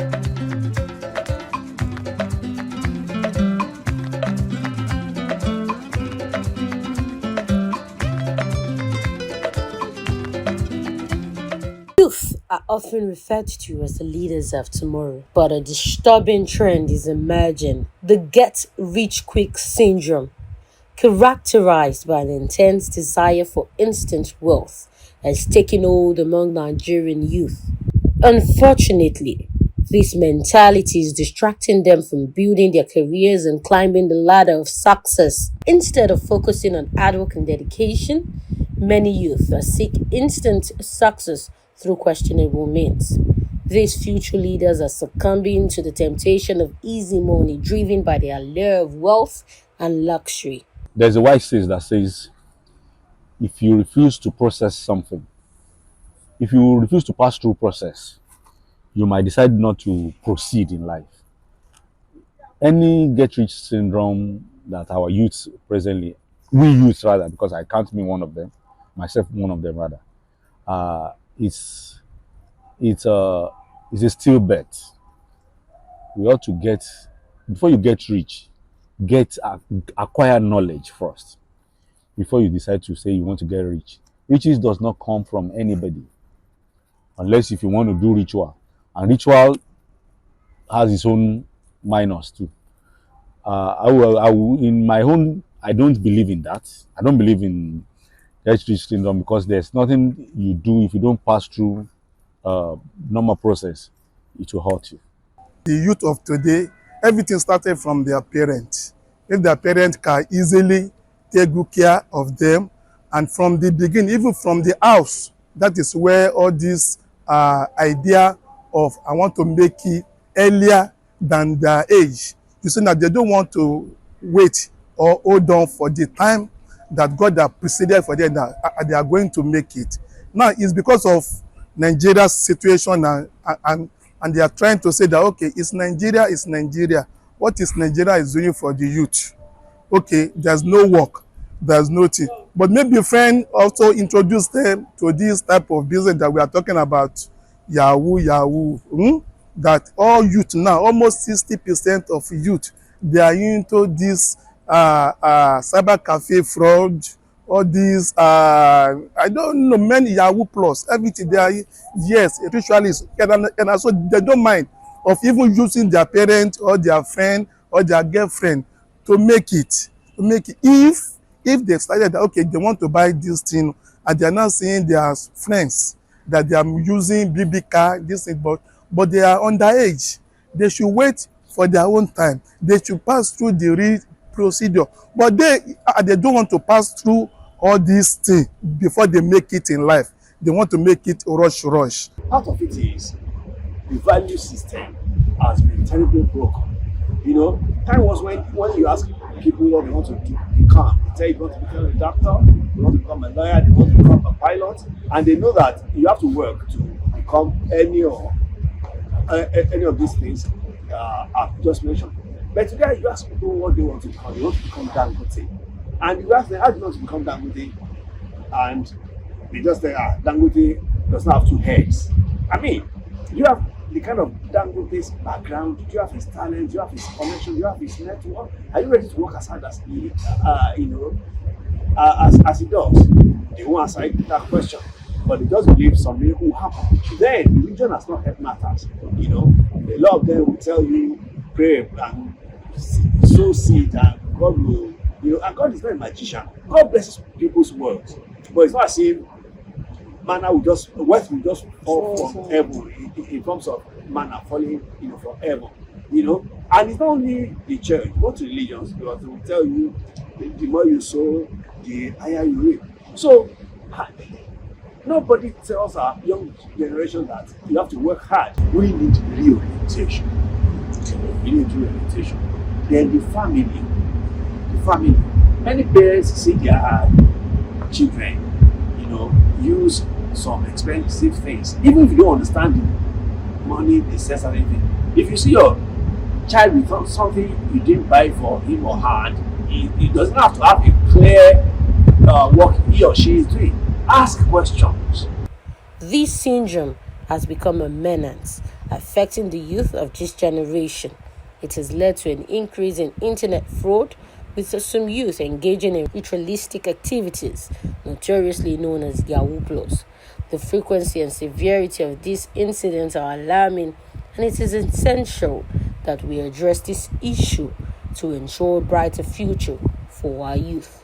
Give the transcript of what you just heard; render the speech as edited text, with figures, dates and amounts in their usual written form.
Youth are often referred to as the leaders of tomorrow, but a disturbing trend is emerging: the get rich quick syndrome, characterized by an intense desire for instant wealth, has taken hold among Nigerian youth. Unfortunately, this mentality is distracting them from building their careers and climbing the ladder of success. Instead of focusing on hard work and dedication, many youth are seek instant success through questionable means. These future leaders are succumbing to the temptation of easy money driven by the allure of wealth and luxury. There's a wise saying that says, if you refuse to process something, if you refuse to pass through process, you might decide not to proceed in life. Any get rich syndrome that our youths presently, we youths rather, because I can't be one of them, myself one of them rather, uh, it's it's a still bet. We ought to get, before you get rich, get acquire knowledge first before you decide to say you want to get rich. Riches does not come from anybody unless if you want to do ritual, and ritual has its own minus too. In my own, I don't believe in that. I don't believe in get rich syndrome because there's nothing you do if you don't pass through normal process, it will hurt you. The youth of today, everything started from their parents. If their parents can easily take good care of them, and from the beginning, even from the house, that is where all this idea of I want to make it earlier than their age. You see that they don't want to wait or hold on for the time that God has preceded for them that they are going to make it. Now it's because of Nigeria's situation and they are trying to say that okay, it's Nigeria. What is Nigeria is doing for the youth? Okay, there's no work, there's nothing. But maybe a friend also introduced them to this type of business that we are talking about, Yahoo. That all youth now, almost 60% of youth, they are into this cyber cafe fraud, all these I don't know, many Yahoo plus everything they are, yes, ritualists, and also they don't mind of even using their parent or their friend or their girlfriend to make it if they decided that okay, they want to buy this thing and they are not seeing their friends that they are using BB car this thing, but they are underage. They should wait for their own time. They should pass through the real procedure, but they don't want to pass through all these things before they make it in life. They want to make it rush. Part of it is the value system has been terribly broken. You know, time was when you ask people what they want to become, they tell you want to become a doctor, they want to become a lawyer, they want to become a pilot, and they know that you have to work to become any of these things I've just mentioned. But today you ask people what they want to become. They want to become Dangote, and you ask them how do you want to become Dangote, and they just say Dangote does not have two heads. I mean, you have the kind of Dangote's background, do you have his talent, do you have his connection, do you have his network? Are you ready to work as hard as he, as he does? They won't answer that question, but they just believe something will happen. Then religion has not helped matters. You know, a lot of them will tell you pray and sow seed, and God will, and God is not a magician. God blesses people's words, but it's not as if wealth will just fall from heaven in terms of manna falling, from heaven, And it's not only the church, go to religions, because they will tell you the more you sow, the higher you reap. So nobody tells our young generation that you have to work hard. We need reorientation. We need reorientation. Then the family. Many parents see their children, use some expensive things. Even if you don't understand the money they say something. If you see your child with something you didn't buy for him or her, he doesn't have to have a clear what he or she is doing. Ask questions. This syndrome has become a menace affecting the youth of this generation. It has led to an increase in internet fraud, with some youth engaging in ritualistic activities, notoriously known as Yahoo Plus. The frequency and severity of these incidents are alarming, and it is essential that we address this issue to ensure a brighter future for our youth.